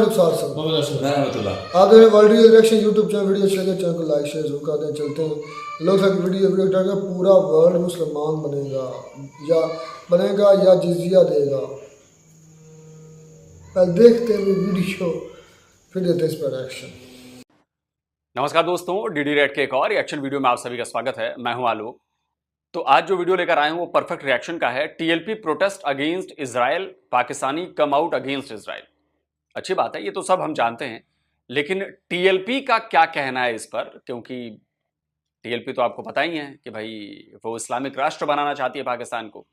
नुकसान सब आप देख world reaction YouTube channel video अच्छी लगे चैनल को लाइक शेयर जरूर कर दें। चलते हैं लोग तक वीडियो डालकर पूरा वर्ल्ड मुसलमान बनेगा या जिजिया देगा। पहले देखते हैं वीडियो फिर देते हैं इस पर एक्शन। नमस्कार दोस्तों, डीडी रेड के एक और रिएक्शन वीडियो में आप सभी का स्वागत है। मैं हूं आलोक। तो आज जो वीडियो लेकर आए हूं वो परफेक्ट रिएक्शन का है। TLP protest against Israel, Pakistani come out against Israel. अच्छी बात है, ये तो सब हम जानते हैं, लेकिन टीएलपी का क्या कहना है इस पर? क्योंकि टीएलपी तो आपको पता ही है कि भाई वो इस्लामिक राष्ट्र बनाना चाहती है पाकिस्तान को।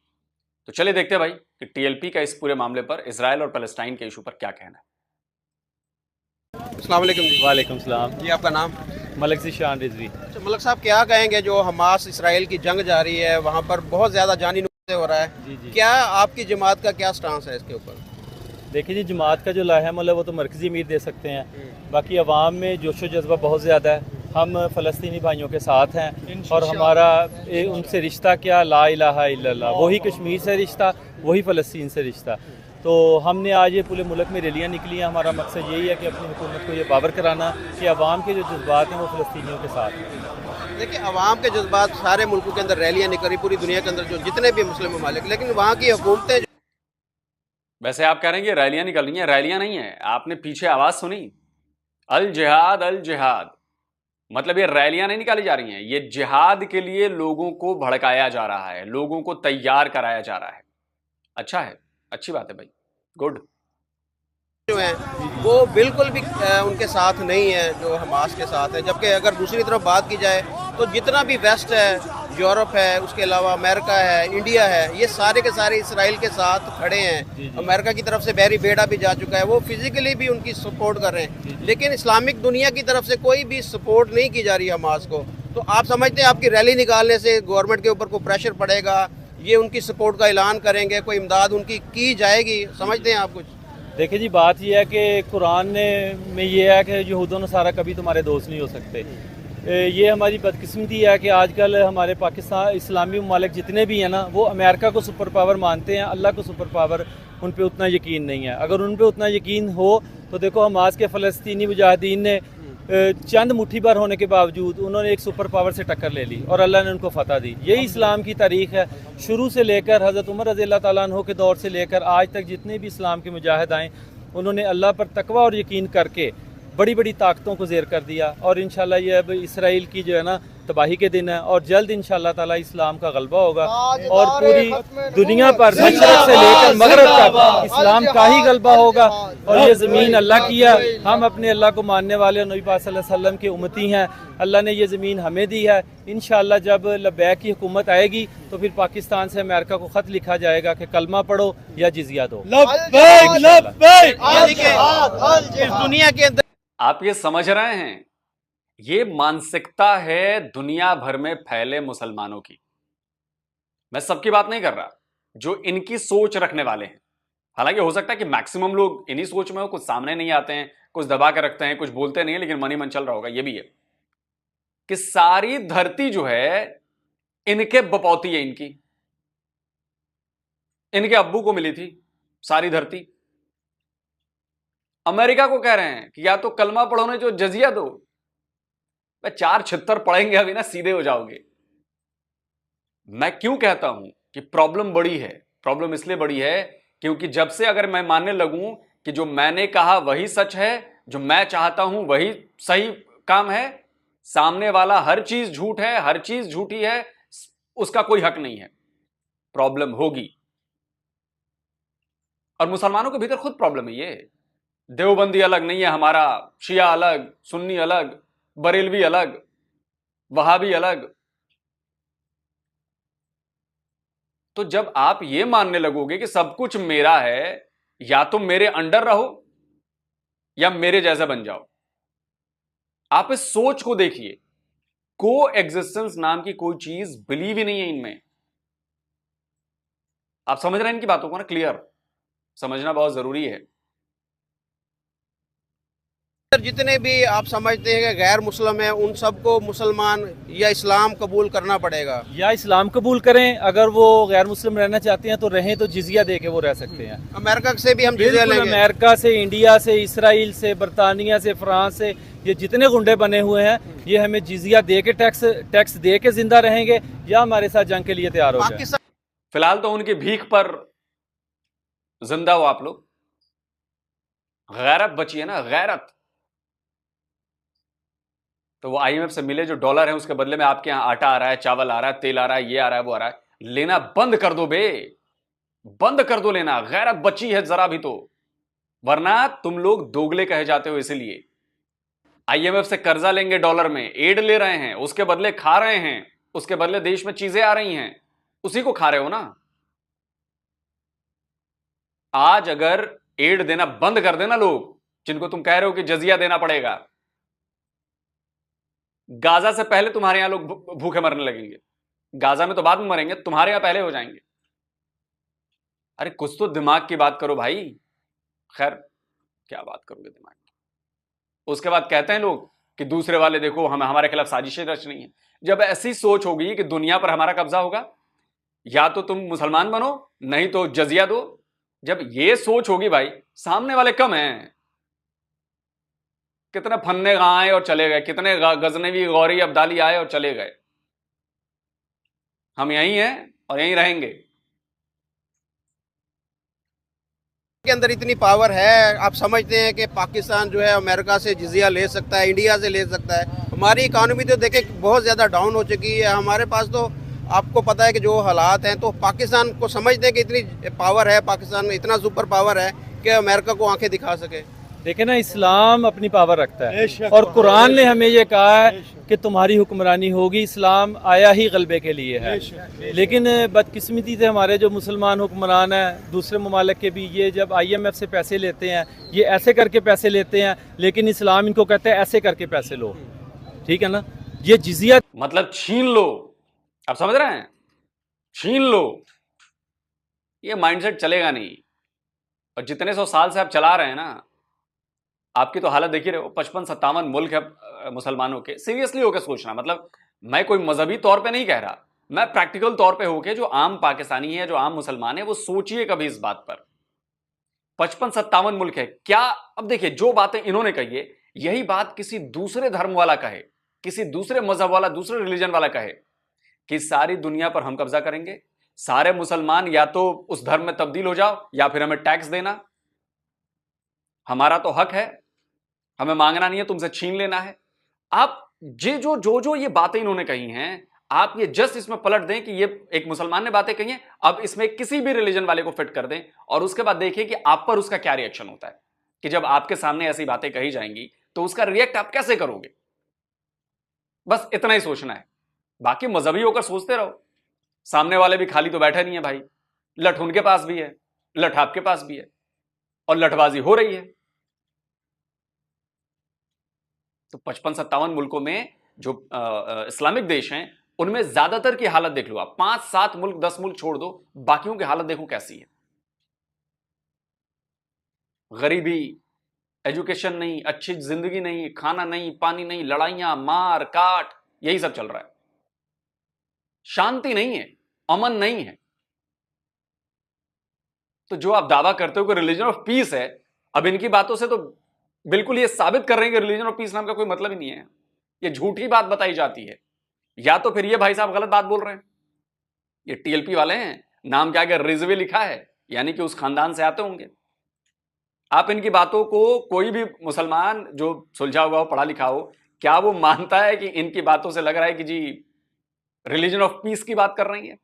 तो चलिए देखते हैं भाई कि टीएलपी का इस पूरे मामले पर, इजराइल और पैलेस्टाइन के इशू पर क्या कहना है। अस्सलाम वालेकुम जी। वालेकुम सलाम। जी आपका नाम? मलिक ज़ीशान रिजवी। अच्छा मलक साहब, क्या कहेंगे जो हमास इसराइल की जंग जारी है, वहाँ पर बहुत ज़्यादा जानी नुकसान हो रहा है। जी। क्या आपकी जमात का क्या स्टांस है इसके ऊपर? देखिए जी, जमात का जो लाहमल है वो तो मरकज़ी अमीर दे सकते हैं, बाकी अवाम में जोशो जज्बा बहुत ज़्यादा है। हम फ़लस्तीनी भाइयों के साथ हैं और हमारा उनसे रिश्ता क्या, ला इलाहा इल्लल्लाह, वही कश्मीर से रिश्ता, वही फ़लस्तीन से रिश्ता। तो हमने आज ये पूरे मुल्क में रैलियाँ निकली हैं। हमारा मकसद यही है कि अपनी हुकूमत को ये बावर कराना कि अवाम के जो जज्बात हैं वो फ़लस्तीनियों के साथ हैं। देखिए, अवाम के जज्बात सारे मुल्कों के अंदर रैलियाँ निकली, पूरी दुनिया के अंदर जो जितने भी मुस्लिम ममालिक, लेकिन वहाँ की हुकूमतें। वैसे आप कह रहे हैं कि रैलियां निकल रही हैं, रैलियां नहीं है। आपने पीछे आवाज सुनी, अल जिहाद अल जिहाद। मतलब ये रैलियां नहीं निकाली जा रही हैं, ये जिहाद के लिए लोगों को भड़काया जा रहा है, लोगों को तैयार कराया जा रहा है। अच्छा है, अच्छी बात है भाई, गुड। जो हैं वो बिल्कुल भी उनके साथ नहीं है जो हमास के साथ है। जबकि अगर दूसरी तरफ बात की जाए तो जितना भी वेस्ट है, यूरोप है, उसके अलावा अमेरिका है, इंडिया है, ये सारे के सारे इसराइल के साथ खड़े हैं। अमेरिका की तरफ से बहरी बेड़ा भी जा चुका है, वो फिजिकली भी उनकी सपोर्ट कर रहे हैं। लेकिन इस्लामिक दुनिया की तरफ से कोई भी सपोर्ट नहीं की जा रही है हमास को। तो आप समझते हैं आपकी रैली निकालने से गवर्नमेंट के ऊपर कोई प्रेशर पड़ेगा, ये उनकी सपोर्ट का ऐलान करेंगे, कोई इमदाद उनकी की जाएगी? समझते हैं आप कुछ? देखिए जी, बात यह है कि कुरान में ये है कि यहूद नसारा कभी तुम्हारे दोस्त नहीं हो सकते। ये हमारी बदकिस्मती है कि आजकल हमारे पाकिस्तान इस्लामी ममालिक जितने भी हैं ना, वो अमेरिका को सुपर पावर मानते हैं, अल्लाह को सुपर पावर उन पे उतना यकीन नहीं है। अगर उन पे उतना यकीन हो तो देखो, हमास के फ़लस्तीनी मुजाहिदीन ने चंद मुट्ठी भर होने के बावजूद उन्होंने एक सुपर पावर से टक्कर ले ली और अल्लाह ने उनको फतह दी। यही इस्लाम की तारीख़ है, शुरू से लेकर हज़रत उमर रज़ी अल्लाह ताला अन्हु के दौर से लेकर आज तक जितने भी इस्लाम के मुजाहिद आए, उन्होंने अल्लाह पर तकवा और यकीन करके बड़ी बड़ी ताकतों को ज़ेर कर दिया। और इंशाल्लाह ये अब इसराइल की जो है ना तबाही के दिन है, और जल्द इंशाल्लाह ताला इस्लाम का गलबा होगा और पूरी दुनिया पर मशरक़ से लेकर मगरब तक इस्लाम का ही गलबा होगा। और ये ज़मीन अल्लाह की है, हम अपने अल्लाह को मानने वाले नबी पाक सल्लल्लाहु अलैहि वसल्लम के उम्मती हैं। अल्लाह ने ये ज़मीन हमें दी है। इंशाल्लाह जब लब्बैक की हुकूमत आएगी तो फिर पाकिस्तान से अमेरिका को ख़त लिखा जाएगा कि कलमा पढ़ो या जिजिया दो। इस दुनिया के अंदर आप ये समझ रहे हैं, ये मानसिकता है दुनिया भर में फैले मुसलमानों की। मैं सबकी बात नहीं कर रहा, जो इनकी सोच रखने वाले हैं। हालांकि हो सकता है कि मैक्सिमम लोग इन्हीं सोच में हो, कुछ सामने नहीं आते हैं, कुछ दबा के रखते हैं, कुछ बोलते नहीं है, लेकिन मन ही मन चल रहा होगा। ये भी है कि सारी धरती जो है इनके बपौती है, इनके अब्बू को मिली थी सारी धरती। अमेरिका को कह रहे हैं कि या तो कलमा पढ़ो ने जो जजिया दो। 4 छित्तर पढ़ेंगे अभी ना, सीधे हो जाओगे। मैं क्यों कहता हूं कि प्रॉब्लम बड़ी है? प्रॉब्लम इसलिए बड़ी है क्योंकि जब से अगर मैं मानने लगूं कि जो मैंने कहा वही सच है, जो मैं चाहता हूं वही सही काम है, सामने वाला हर चीज झूठ है, हर चीज झूठी है, उसका कोई हक नहीं है, प्रॉब्लम होगी। और मुसलमानों के भीतर खुद प्रॉब्लम है ये। देवबंदी अलग नहीं है हमारा, शिया अलग, सुन्नी अलग, बरेलवी अलग, वहाबी अलग। तो जब आप ये मानने लगोगे कि सब कुछ मेरा है, या तो मेरे अंडर रहो या मेरे जैसा बन जाओ। आप इस सोच को देखिए, को एग्जिस्टेंस नाम की कोई चीज बिलीव ही नहीं है इनमें। आप समझ रहे हैं इनकी बातों को ना? क्लियर समझना बहुत जरूरी है। जितने भी आप समझते हैं कि गैर मुस्लिम है उन सबको मुसलमान या इस्लाम कबूल करना पड़ेगा, या इस्लाम कबूल करें, अगर वो गैर मुस्लिम रहना चाहते हैं तो रहें, तो जिजिया दे के वो रह सकते हैं। अमेरिका से भी हम जिजिया बिल्कुल, लेंगे। अमेरिका से, इंडिया से, इसराइल से, बरतानिया से, फ्रांस से, ये जितने गुंडे बने हुए हैं ये हमें जिजिया दे के टैक्स दे के जिंदा रहेंगे या हमारे साथ जंग के लिए तैयार हो जाए। फिलहाल तो उनकी भीख पर जिंदा हो आप लोग। गैरत बची है ना, गैरत। तो वो आईएमएफ से मिले जो डॉलर है उसके बदले में आपके यहां आटा आ रहा है, चावल आ रहा है, तेल आ रहा है, ये आ रहा है, वो आ रहा है, लेना बंद कर दो बे, बंद कर दो लेना। गैरत बची है जरा भी तो, वरना तुम लोग दोगले कहे जाते हो। इसलिए आईएमएफ से कर्जा लेंगे, डॉलर में एड ले रहे हैं, उसके बदले खा रहे हैं, उसके बदले देश में चीजें आ रही हैं, उसी को खा रहे हो ना। आज अगर एड देना बंद कर देना लोग, जिनको तुम कह रहे हो कि जजिया देना पड़ेगा, गाजा से पहले तुम्हारे यहां लोग भूखे मरने लगेंगे। गाजा में तो बाद में मरेंगे, तुम्हारे यहां पहले हो जाएंगे। अरे कुछ तो दिमाग की बात करो भाई। खैर क्या बात करोगे दिमाग की। उसके बाद कहते हैं लोग कि दूसरे वाले देखो हमें हमारे खिलाफ साजिशें रच रही हैं। जब ऐसी सोच होगी कि दुनिया पर हमारा कब्जा होगा, या तो तुम मुसलमान बनो नहीं तो जजिया दो। जब ये सोच होगी भाई, सामने वाले कम हैं। कितने फन्ने आए और चले गए, कितने गजनवी गौरी अब्दाली आए और चले गए। हम यहीं हैं और यहीं रहेंगे। के अंदर इतनी पावर है, आप समझते हैं कि पाकिस्तान जो है अमेरिका से जिजिया ले सकता है, इंडिया से ले सकता है। हमारी इकॉनमी तो देखें बहुत ज़्यादा डाउन हो चुकी है। हमारे पास तो आपको पता है कि जो हालात हैं, तो पाकिस्तान को समझते हैं कि इतनी पावर है, पाकिस्तान में इतना सुपर पावर है कि अमेरिका को आंखें दिखा सके। देखे ना, इस्लाम अपनी पावर रखता है और कुरान ने हमें ये कहा है कि तुम्हारी हुक्मरानी होगी। इस्लाम आया ही गलबे के लिए है। लेकिन बदकिस्मती से हमारे जो मुसलमान हुक्मरान हैं दूसरे ममालिक के भी, ये जब आईएमएफ से पैसे लेते हैं, ये ऐसे करके पैसे लेते हैं, लेकिन इस्लाम इनको कहता है ऐसे करके पैसे लो। ठीक है ना, ये जिजिया मतलब छीन लो। आप समझ रहे हैं, छीन लो। ये माइंडसेट चलेगा नहीं। और जितने 100 साल से आप चला रहे हैं ना, आपकी तो हालत देखिए रहे हो। 55-57 मुल्क है मुसलमानों के। सीरियसली होकर सोचना, मतलब मैं कोई मजहबी तौर पे नहीं कह रहा, मैं प्रैक्टिकल तौर पे होके जो आम पाकिस्तानी है, जो आम मुसलमान है, वो सोचिए कभी इस बात पर। 55-57 मुल्क है क्या। अब देखिए जो बातें इन्होंने कही है, यही बात किसी दूसरे धर्म वाला कहे, किसी दूसरे मजहब वाला, दूसरे रिलीजन वाला कहे कि सारी दुनिया पर हम कब्जा करेंगे, सारे मुसलमान या तो उस धर्म में तब्दील हो जाओ या फिर हमें टैक्स देना, हमारा तो हक है, हमें मांगना नहीं है, तुमसे छीन लेना है। आप जो ये बातें इन्होंने कही हैं, आप ये जस्ट इसमें पलट दें कि ये एक मुसलमान ने बातें कही हैं, अब इसमें किसी भी रिलीजन वाले को फिट कर दें और उसके बाद देखिए कि आप पर उसका क्या रिएक्शन होता है। कि जब आपके सामने ऐसी बातें कही जाएंगी तो उसका रिएक्ट आप कैसे करोगे। बस इतना ही सोचना है। बाकी मजहबी होकर सोचते रहो। सामने वाले भी खाली तो बैठे नहीं है भाई, लठ उनके पास भी है, लठ आपके पास भी है और लठबाजी हो रही है। तो 55-57 मुल्कों में जो इस्लामिक देश हैं, उनमें ज्यादातर की हालत देख लो आप। 5-7 मुल्क, 10 मुल्क छोड़ दो, बाकियों की हालत देखो कैसी है। गरीबी, एजुकेशन नहीं, अच्छी जिंदगी नहीं, खाना नहीं, पानी नहीं, लड़ाइयां, मार काट, यही सब चल रहा है। शांति नहीं है, अमन नहीं है। तो जो आप दावा करते हो कि रिलीजन ऑफ पीस है, अब इनकी बातों से तो बिल्कुल ये साबित कर रहे हैं कि रिलीजन ऑफ पीस नाम का कोई मतलब ही नहीं है। ये झूठी बात बताई जाती है। या तो फिर ये भाई साहब गलत बात बोल रहे हैं। ये टीएलपी वाले हैं, नाम क्या है, रिजवी लिखा है, यानी कि उस खानदान से आते होंगे। आप इनकी बातों को, कोई भी मुसलमान जो सुलझा हुआ हो, पढ़ा लिखा हो, क्या वो मानता है कि इनकी बातों से लग रहा है कि जी रिलीजन ऑफ पीस की बात कर रही है।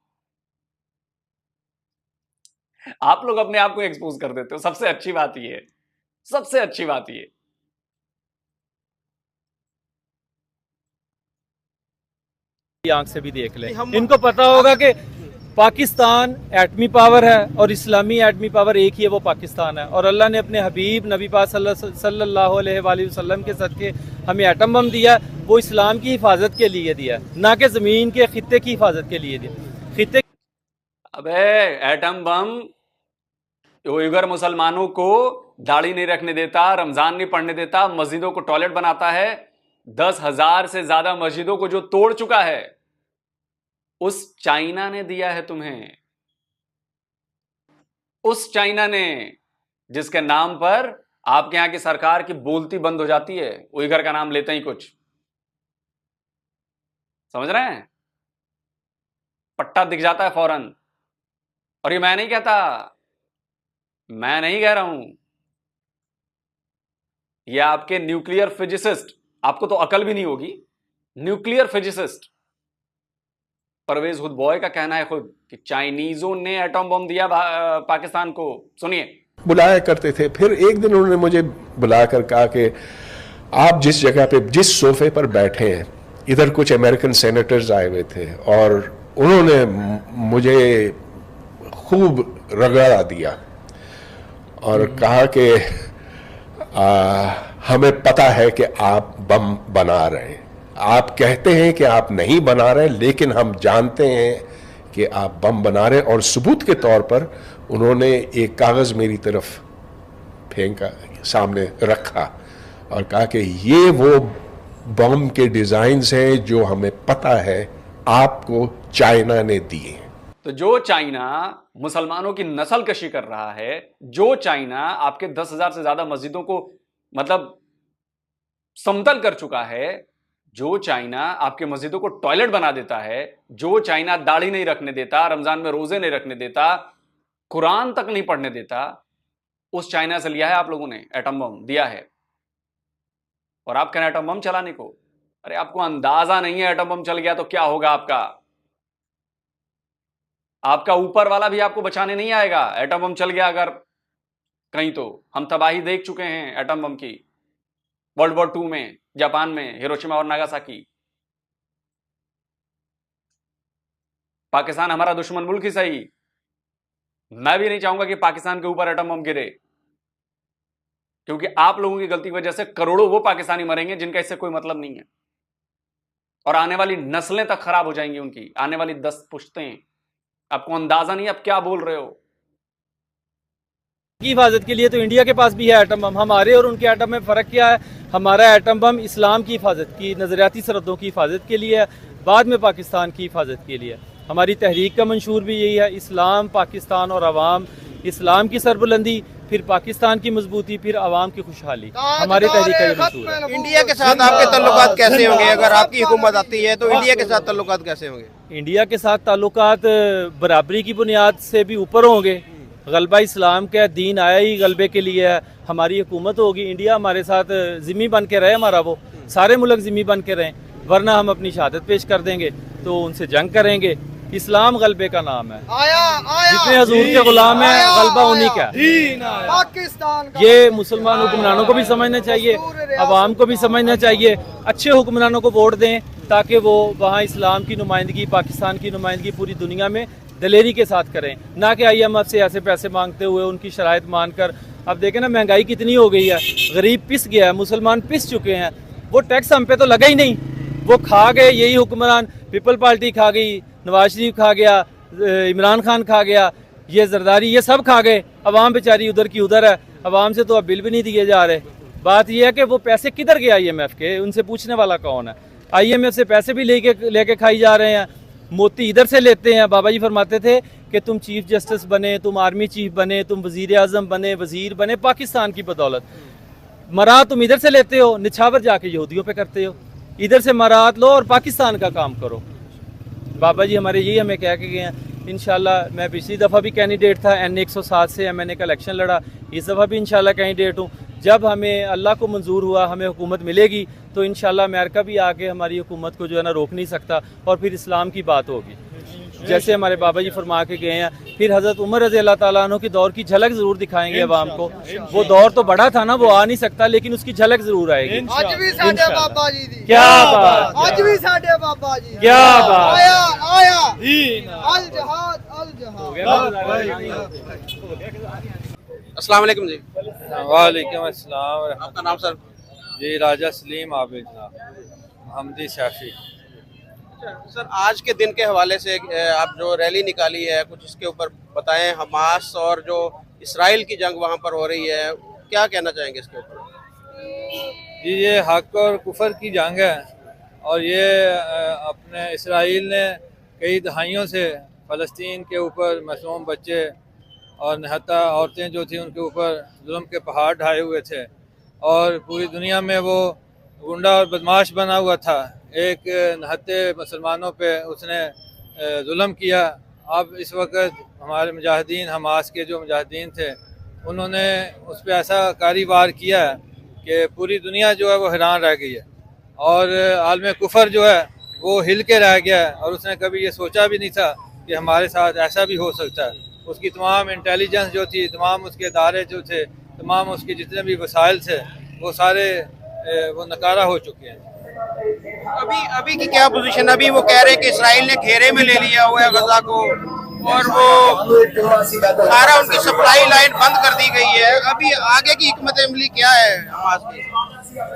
आप लोग अपने आप को एक्सपोज कर देते हो। सबसे अच्छी बात ये है, सबसे अच्छी बात ये। आंख से भी देख लें, इनको पता होगा कि पाकिस्तान एटमी पावर है और इस्लामी एटमी पावर एक ही है, वो पाकिस्तान है। और अल्लाह ने अपने हबीब नबी पाक सल्लल्लाहु अलैहि वसल्लम के सदके हमें एटम बम दिया, वो इस्लाम की हिफाजत के लिए दिया, ना कि ज़मीन के खित्ते की हिफाजत के लिए दिया। खित्ते अबे एटम बम उइगर मुसलमानों को दाढ़ी नहीं रखने देता, रमजान नहीं पढ़ने देता, मस्जिदों को टॉयलेट बनाता है, 10,000 से ज्यादा मस्जिदों को जो तोड़ चुका है, उस चाइना ने दिया है तुम्हें। उस चाइना ने जिसके नाम पर आपके यहां की सरकार की बोलती बंद हो जाती है, उइगर का नाम लेते ही कुछ, समझ रहे हैं, पट्टा दिख जाता है फौरन। और ये मैं नहीं कहता, मैं नहीं कह रहा हूं, ये आपके न्यूक्लियर फिजिसिस्ट, आपको तो अकल भी नहीं होगी, न्यूक्लियर फिजिसिस्ट परवेज हुदबॉय का कहना है खुद कि चाइनीजों ने एटॉम बम दिया पाकिस्तान को। सुनिए, बुलाया करते थे, फिर एक दिन उन्होंने मुझे बुलाकर कहा कि आप जिस जगह पे, जिस सोफे पर बैठे हैं, इधर कुछ अमेरिकन सेनेटर्स आए हुए थे और उन्होंने मुझे खूब रगड़ा दिया और कहा कि हमें पता है कि आप बम बना रहे हैं, आप कहते हैं कि आप नहीं बना रहे, लेकिन हम जानते हैं कि आप बम बना रहे हैं। और सबूत के तौर पर उन्होंने एक कागज मेरी तरफ फेंका, सामने रखा और कहा कि ये वो बम के डिजाइन्स हैं जो हमें पता है आपको चाइना ने दिए। तो जो चाइना मुसलमानों की नस्ल कशी कर रहा है, जो चाइना आपके 10,000 से ज्यादा मस्जिदों को मतलब समतल कर चुका है, जो चाइना आपके मस्जिदों को टॉयलेट बना देता है, जो चाइना दाढ़ी नहीं रखने देता, रमजान में रोजे नहीं रखने देता, कुरान तक नहीं पढ़ने देता, उस चाइना से लिया है आप लोगों ने एटम बम, दिया है। और आप कह रहे हैं एटम बम चलाने को। अरे आपको अंदाजा नहीं है एटम बम चल गया तो क्या होगा आपका। आपका ऊपर वाला भी आपको बचाने नहीं आएगा। एटम बम चल गया अगर कहीं, तो हम तबाही देख चुके हैं एटम बम की, वर्ल्ड वॉर 2 में, जापान में, हिरोशिमा और नागासाकी। पाकिस्तान हमारा दुश्मन मुल्क ही सही, मैं भी नहीं चाहूंगा कि पाकिस्तान के ऊपर एटम बम गिरे, क्योंकि आप लोगों की गलती की वजह से करोड़ों वो पाकिस्तानी मरेंगे जिनका इससे कोई मतलब नहीं है, और आने वाली नस्लें तक खराब हो जाएंगी उनकी, आने वाली 10 पुश्तें। आपको अंदाजा नहीं आप क्या बोल रहे हो। की हिफाजत के लिए तो इंडिया के पास भी है एटम बम। हमारे और उनके एटम में फ़र्क क्या है? हमारा एटम बम इस्लाम की हिफाजत की, नज़रियाती सरहदों की हिफाजत के लिए है, बाद में पाकिस्तान की हिफाजत के लिए। हमारी तहरीक का मंशूर भी यही है, इस्लाम, पाकिस्तान और अवाम। इस्लाम की सरबुलंदी, फिर पाकिस्तान की मजबूती, फिर अवाम की खुशहाली, हमारी तहरीक का ये मंशूर है। इंडिया के साथ आपके तल्लुकात कैसे होंगे? अगर आपकी हुकूमत आती है तो इंडिया के साथ तल्लुकात कैसे होंगे? इंडिया के साथ ताल्लुकात बराबरी की बुनियाद से भी ऊपर होंगे। गलबा इस्लाम का दीन आया ही गलबे के लिए है। हमारी हुकूमत होगी, इंडिया हमारे साथ ज़िम्मी बन के रहे, हमारा वो सारे मुल्क ज़िम्मी बन के रहें, वरना हम अपनी शहादत पेश कर देंगे तो उनसे जंग करेंगे। इस्लाम गलबे का नाम है, जितने हजूर के गुलाम हैं गलबा उन्हीं का है। पाकिस्तान ये मुसलमान हुक्मरानों को भी समझना चाहिए, अवाम को भी समझना चाहिए। अच्छे हुक्मरानों को वोट दें ताकि वो वहाँ इस्लाम की नुमाइंदगी, पाकिस्तान की नुमाइंदगी पूरी दुनिया में दलेरी के साथ करें, ना कि IMF से ऐसे पैसे मांगते हुए उनकी शराइत मानकर। अब देखें ना महंगाई कितनी हो गई है, गरीब पिस गया है, मुसलमान पिस चुके हैं। वो टैक्स हम पे तो लगा ही नहीं, वो खा गए यही हुक्मरान। पीपल पार्टी खा गई, नवाज शरीफ खा गया, इमरान खान खा गया, ये जरदारी, ये सब खा गए। अवाम बेचारी उधर की उधर है, अवाम से तो अब बिल भी नहीं दिए जा रहे। बात यह है कि वो पैसे किधर गए IMF के, उनसे पूछने वाला कौन है? IMF से पैसे भी लेके खाई जा रहे हैं, मोती इधर से लेते हैं। बाबा जी फरमाते थे कि तुम चीफ जस्टिस बने, तुम आर्मी चीफ बने, तुम वजीर आजम बने, वजीर बने पाकिस्तान की बदौलत। मरात तुम इधर से लेते हो, निछावर जाके यहूदियों पे करते हो। इधर से मरात लो और पाकिस्तान का काम करो। बाबा जी हमारे यही हमें कह के गए हैं। इंशाल्लाह मैं पिछली दफ़ा भी कैंडिडेट था, N 107 से MNA का इलेक्शन लड़ा, इस दफ़ा भी इंशाल्लाह कैंडिडेट हूँ। जब हमें अल्लाह को मंजूर हुआ हमें हुकूमत मिलेगी तो इंशाल्लाह अमेरिका भी आके हमारी हुकूमत को जो है ना रोक नहीं सकता, और फिर इस्लाम की बात होगी जैसे हमारे बाबा जी फरमा के गए हैं। फिर हज़रत उमर रज़ी अल्लाह ताला अन्हु की दौर की झलक ज़रूर दिखाएंगे अवाम को। वो दौर तो बड़ा था ना, वो आ नहीं सकता, लेकिन उसकी झलक ज़रूर आएगी। आज भी साडे बाबा जी दी क्या बात, आज भी साडे बाबा जी क्या बात। आया आया अल जहाद अल जहाद। अस्सलाम वालेकुम जी। वालेकुम अस्सलाम। आपका नाम सर? जी राजा सलीम आबिद हमदी शाफी। सर आज के दिन के हवाले से आप जो रैली निकाली है, कुछ इसके ऊपर बताएं। हमास और जो इसराइल की जंग वहाँ पर हो रही है, क्या कहना चाहेंगे इसके ऊपर? जी, ये हक और कुफर की जंग है और ये अपने इसराइल ने कई दहाइयों से फ़लस्तीन के ऊपर मासूम बच्चे और नहत्ता औरतें जो थी उनके ऊपर जुल्म के पहाड़ ढाए हुए थे और पूरी दुनिया में वो गुंडा और बदमाश बना हुआ था। एक नहत्ते मुसलमानों पे उसने जुल्म किया। अब इस वक्त हमारे मुजाहिदीन, हमास के जो मुजाहिदीन थे, उन्होंने उस पर ऐसा कारीवार किया है कि पूरी दुनिया जो है वो हैरान रह गई है और आलम कुफर जो है वो हिल के रह गया है और उसने कभी ये सोचा भी नहीं था कि हमारे साथ ऐसा भी हो सकता है। उसकी तमाम इंटेलिजेंस जो थी, तमाम उसके इदारे जो थे, तमाम उसके जितने भी वसाइल थे, वो सारे वो नकारा हो चुके हैं। अभी की क्या पोजीशन? अभी वो कह रहे हैं कि इसराइल ने घेरे में ले लिया हुआ है गजा को और वो सारा उनकी सप्लाई लाइन बंद कर दी गई है। अभी आगे की हिकमत अमली क्या है हमास की?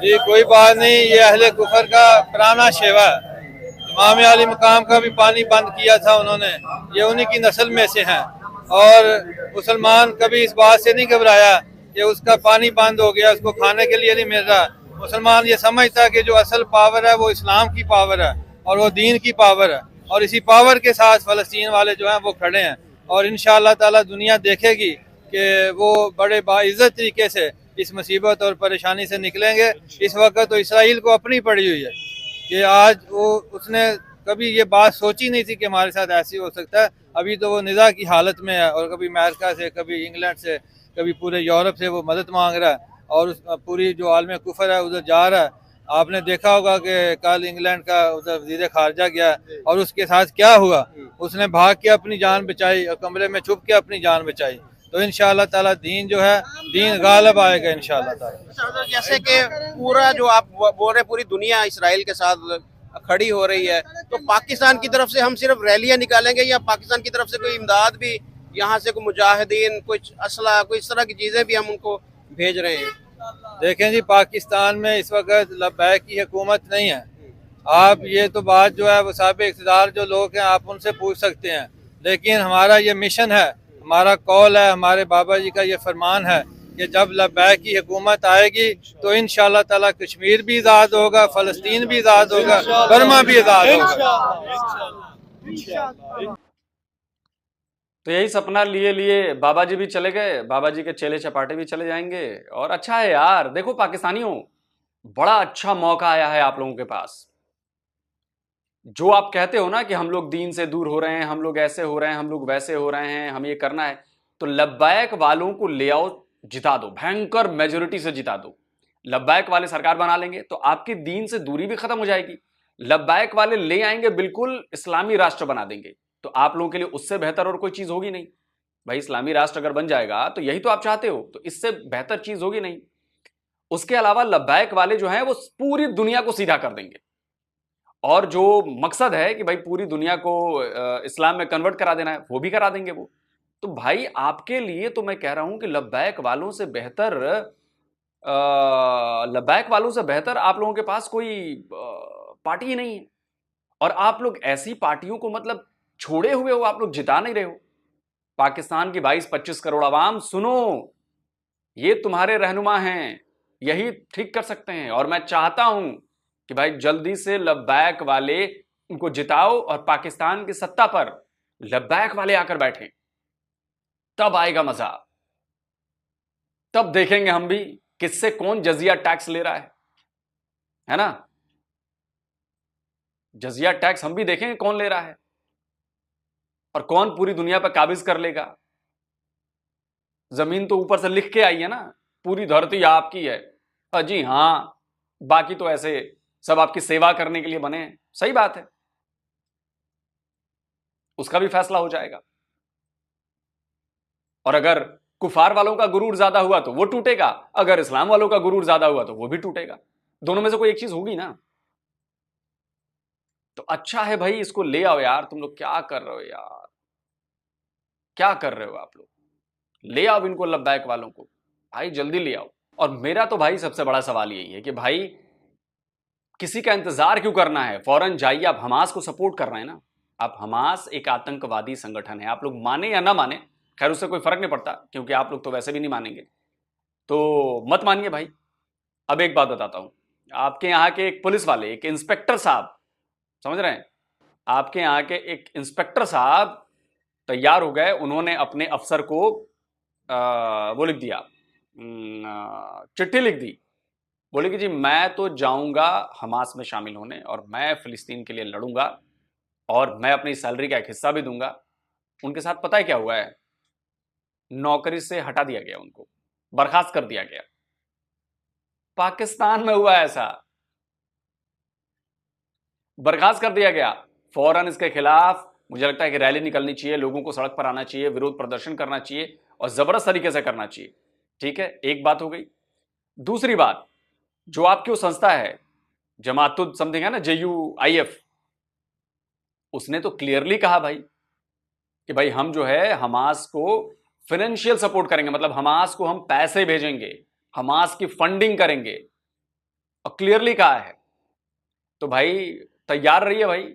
जी, कोई बात नहीं, ये अहले कुफर का पुराना शेवा है। इमाम अली मकाम का भी पानी बंद किया था उन्होंने, ये उन्हीं की नस्ल में से हैं और मुसलमान कभी इस बात से नहीं घबराया कि उसका पानी बंद हो गया, उसको खाने के लिए नहीं मिल रहा। मुसलमान ये समझता है कि जो असल पावर है वो इस्लाम की पावर है और वो दीन की पावर है और इसी पावर के साथ फ़लस्तीन वाले जो हैं वो खड़े हैं और इंशाअल्लाह ताला दुनिया देखेगी कि वो बड़े बाइज़्ज़त तरीके से इस मुसीबत और परेशानी से निकलेंगे। इस वक्त तो इसराइल को अपनी पड़ी हुई है कि आज वो उसने कभी ये बात सोची नहीं थी कि हमारे साथ ऐसी हो सकता है। अभी तो वो निज़ा की हालत में है और कभी अमेरिका से, कभी इंग्लैंड से, कभी पूरे यूरोप से वो मदद मांग रहा है और उस पूरी जो आलम कुफर है उधर जा रहा है। आपने देखा होगा कि कल इंग्लैंड का उधर वज़ीर खारजा गया और उसके साथ क्या हुआ, उसने भाग के अपनी जान बचाई और कमरे में छुप के अपनी जान बचाई। तो इंशाअल्लाह ताला दीन जो है, दीन गालिब आएगा इंशाअल्लाह ताला। जैसे कि पूरा जो आप बोल रहे, पूरी दुनिया इसराइल के साथ खड़ी हो रही है, तो पाकिस्तान की तरफ से हम सिर्फ रैलियां निकालेंगे या पाकिस्तान की तरफ से कोई इमदाद भी, यहाँ से कोई मुजाहिदीन, कुछ असला, कोई इस तरह की चीजें भी हम उनको भेज रहे हैं? देखें जी, पाकिस्तान में इस वक्त लब्बैक की हुकूमत नहीं है। आप ये तो बात जो है वो साहिब इक़्तिदार जो लोग हैं आप उनसे पूछ सकते हैं, लेकिन हमारा ये मिशन है, हमारा कौल है, हमारे बाबा जी का ये फरमान है कि जब लब्बैक की हुकूमत आएगी तो इंशाअल्लाह ताला कश्मीर भी आज़ाद होगा, फ़लस्तीन भी आज़ाद होगा, बर्मा भी आज़ाद होगा। तो यही सपना लिए लिए बाबा जी भी चले गए, बाबा जी के चेले चपाटे भी चले जाएंगे। और अच्छा है यार, देखो पाकिस्तानियों, बड़ा अच्छा मौका आया है आप लोगों के पास। जो आप कहते हो ना कि हम लोग दीन से दूर हो रहे हैं, हम लोग ऐसे हो रहे हैं, हम लोग वैसे हो रहे हैं, हम ये करना है, तो लब्बैक वालों को ले आओ, जिता दो, भयंकर मेजोरिटी से जिता दो। लब्बैक वाले सरकार बना लेंगे तो आपकी दीन से दूरी भी खत्म हो जाएगी। लब्बैक वाले ले आएंगे, बिल्कुल इस्लामी राष्ट्र बना देंगे, तो आप लोगों के लिए उससे बेहतर और कोई चीज होगी नहीं। भाई इस्लामी राष्ट्र अगर बन जाएगा तो यही तो आप चाहते हो, तो इससे बेहतर चीज होगी नहीं। उसके अलावा लब्बैक वाले जो हैं वो पूरी दुनिया को सीधा कर देंगे और जो मकसद है कि भाई पूरी दुनिया को इस्लाम में कन्वर्ट करा देना है, वो भी करा देंगे वो। तो भाई आपके लिए तो मैं कह रहा हूं कि लब्बैक वालों से बेहतर आप लोगों के पास कोई पार्टी ही नहीं है। और आप लोग ऐसी पार्टियों को मतलब छोड़े हुए हो, आप लोग जिता नहीं रहे हो। पाकिस्तान की 22-25 करोड़ आवाम, सुनो, ये तुम्हारे रहनुमा हैं, यही ठीक कर सकते हैं। और मैं चाहता हूं कि भाई जल्दी से लब्बैक वाले उनको जिताओ और पाकिस्तान की सत्ता पर लब्बैक वाले आकर बैठें, तब आएगा मजा। तब देखेंगे हम भी किससे कौन जजिया टैक्स ले रहा है ना। जजिया टैक्स हम भी देखेंगे कौन ले रहा है और कौन पूरी दुनिया पर काबिज कर लेगा। जमीन तो ऊपर से लिख के आई है ना, पूरी धरती आपकी है। जी हां, बाकी तो ऐसे सब आपकी सेवा करने के लिए बने हैं। सही बात है, उसका भी फैसला हो जाएगा। और अगर कुफार वालों का गुरूर ज्यादा हुआ तो वो टूटेगा, अगर इस्लाम वालों का गुरूर ज्यादा हुआ तो वो भी टूटेगा। दोनों में से कोई एक चीज होगी ना। तो अच्छा है भाई, इसको ले आओ यार। तुम लोग क्या कर रहे हो यार, क्या कर रहे हो आप लोग? ले आओ इनको, लब्बैक वालों को भाई, जल्दी ले आओ। और मेरा तो भाई सबसे बड़ा सवाल यही है कि भाई किसी का इंतजार क्यों करना है? फौरन जाइए। आप हमास को सपोर्ट कर रहे हैं ना। आप हमास एक आतंकवादी संगठन है, आप लोग माने या ना माने, खैर उससे कोई फर्क नहीं पड़ता क्योंकि आप लोग तो वैसे भी नहीं मानेंगे। तो मत मानिए भाई। अब एक बात बताता हूं, आपके यहाँ के एक पुलिस वाले, एक इंस्पेक्टर साहब, समझ रहे हैं, आपके यहाँ के एक इंस्पेक्टर साहब तैयार हो गए, उन्होंने अपने अफसर को वो लिख दिया, चिट्ठी लिख दी, बोले कि जी मैं तो जाऊंगा हमास में शामिल होने और मैं फिलिस्तीन के लिए लड़ूंगा और मैं अपनी सैलरी का एक हिस्सा भी दूंगा। उनके साथ पता है क्या हुआ है? नौकरी से हटा दिया गया, उनको बर्खास्त कर दिया गया। पाकिस्तान में हुआ ऐसा, बर्खास्त कर दिया गया। फौरन इसके खिलाफ मुझे लगता है कि रैली निकलनी चाहिए, लोगों को सड़क पर आना चाहिए, विरोध प्रदर्शन करना चाहिए और जबरदस्त तरीके से करना चाहिए। ठीक है, एक बात हो गई। दूसरी बात, जो आपकी वो संस्था है जमातुल समथिंग है ना, JUIF, उसने तो क्लियरली कहा भाई कि भाई हम जो है हमास को फाइनेंशियल सपोर्ट करेंगे, मतलब हमास को हम पैसे भेजेंगे, हमास की फंडिंग करेंगे, और क्लियरली कहा है। तो भाई तैयार रहिए भाई,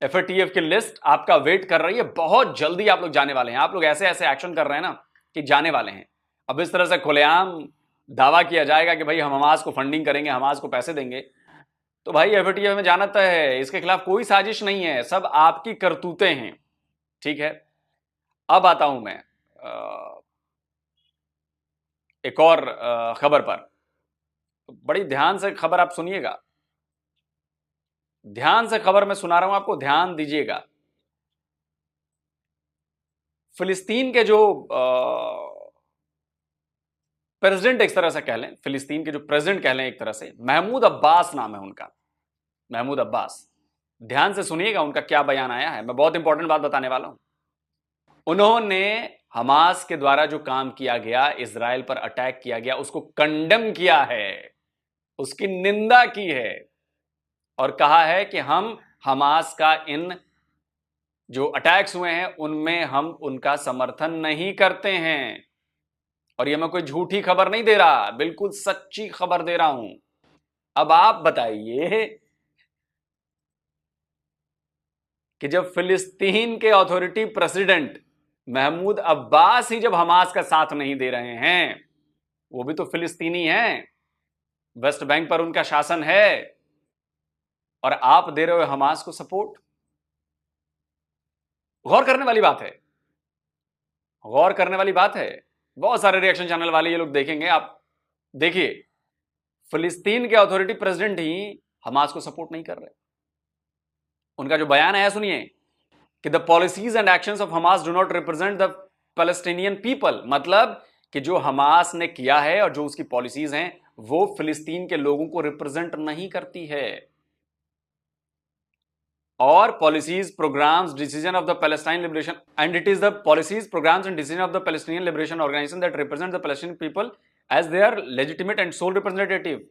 FATF की लिस्ट आपका वेट कर रही है, बहुत जल्दी आप लोग जाने वाले हैं। आप लोग ऐसे ऐसे एक्शन कर रहे हैं ना कि जाने वाले हैं। अब इस तरह से खुलेआम दावा किया जाएगा कि भाई हम हमास को फंडिंग करेंगे, हमास को पैसे देंगे, तो भाई FATF में जाना तय है। इसके खिलाफ कोई साजिश नहीं है, सब आपकी करतूतें हैं। ठीक है, अब आता हूं मैं एक और खबर पर। बड़ी ध्यान से खबर आप सुनिएगा, ध्यान से खबर मैं सुना रहा हूं आपको, ध्यान दीजिएगा। फिलिस्तीन के जो प्रेसिडेंट एक तरह से कह लें, फिलिस्तीन के जो प्रेसिडेंट कह लें एक तरह से, महमूद अब्बास नाम है उनका, महमूद अब्बास। ध्यान से सुनिएगा उनका क्या बयान आया है, मैं बहुत इंपॉर्टेंट बात बताने वाला हूं। उन्होंने हमास के द्वारा जो काम किया गया, इजराइल पर अटैक किया गया, उसको कंडेम किया है, उसकी निंदा की है और कहा है कि हम हमास का इन जो अटैक्स हुए हैं उनमें हम उनका समर्थन नहीं करते हैं। और यह मैं कोई झूठी खबर नहीं दे रहा, बिल्कुल सच्ची खबर दे रहा हूं। अब आप बताइए कि जब फिलिस्तीन के अथॉरिटी प्रेसिडेंट महमूद अब्बास ही जब हमास का साथ नहीं दे रहे हैं, वो भी तो फिलिस्तीनी हैं, वेस्ट बैंक पर उनका शासन है, और आप दे रहे हो हमास को सपोर्ट। गौर करने वाली बात है, गौर करने वाली बात है। बहुत सारे रिएक्शन चैनल वाले ये लोग देखेंगे, आप देखिए, फिलिस्तीन के अथॉरिटी प्रेसिडेंट ही हमास को सपोर्ट नहीं कर रहे। उनका जो बयान है सुनिए कि the policies and actions of Hamas do not represent the Palestinian people, मतलब कि जो हमास ने किया है और जो उसकी पॉलिसीज हैं वो फिलिस्तीन के लोगों को रिप्रेजेंट नहीं करती है। और policies programmes decision of the Palestine liberation and it is the policies programmes and decision of the Palestinian liberation organisation that represent the Palestinian people as their legitimate and sole representative.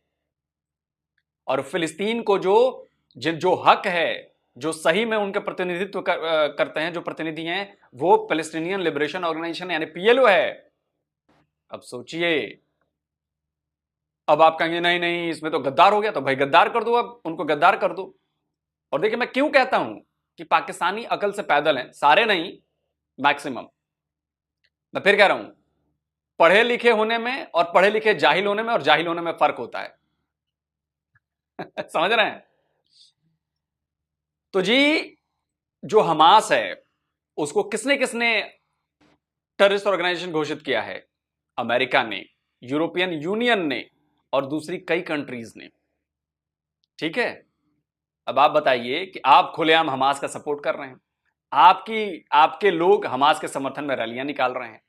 और फिलिस्तीन को जो हक है, जो सही में उनके प्रतिनिधित्व करते हैं, जो प्रतिनिधि हैं, वो पैलेस्टीनियन लिबरेशन ऑर्गेनाइजेशन यानी PLO है। अब सोचिए, अब आप कहेंगे नहीं नहीं इसमें तो गद्दार हो गया, तो भाई गद्दार कर दो, अब उनको गद्दार कर दो। और देखिए मैं क्यों कहता हूं कि पाकिस्तानी अकल से पैदल हैं, सारे नहीं, मैक्सिमम। मैं फिर कह रहा हूं, पढ़े लिखे होने में और पढ़े लिखे जाहिल होने में और जाहिल होने में फर्क होता है। समझ रहे हैं? तो जी जो हमास है उसको किसने किसने टेररिस्ट ऑर्गेनाइजेशन घोषित किया है? अमेरिका ने, यूरोपियन यूनियन ने और दूसरी कई कंट्रीज ने। ठीक है, अब आप बताइए कि आप खुलेआम हमास का सपोर्ट कर रहे हैं, आपके लोग हमास के समर्थन में रैलियां निकाल रहे हैं,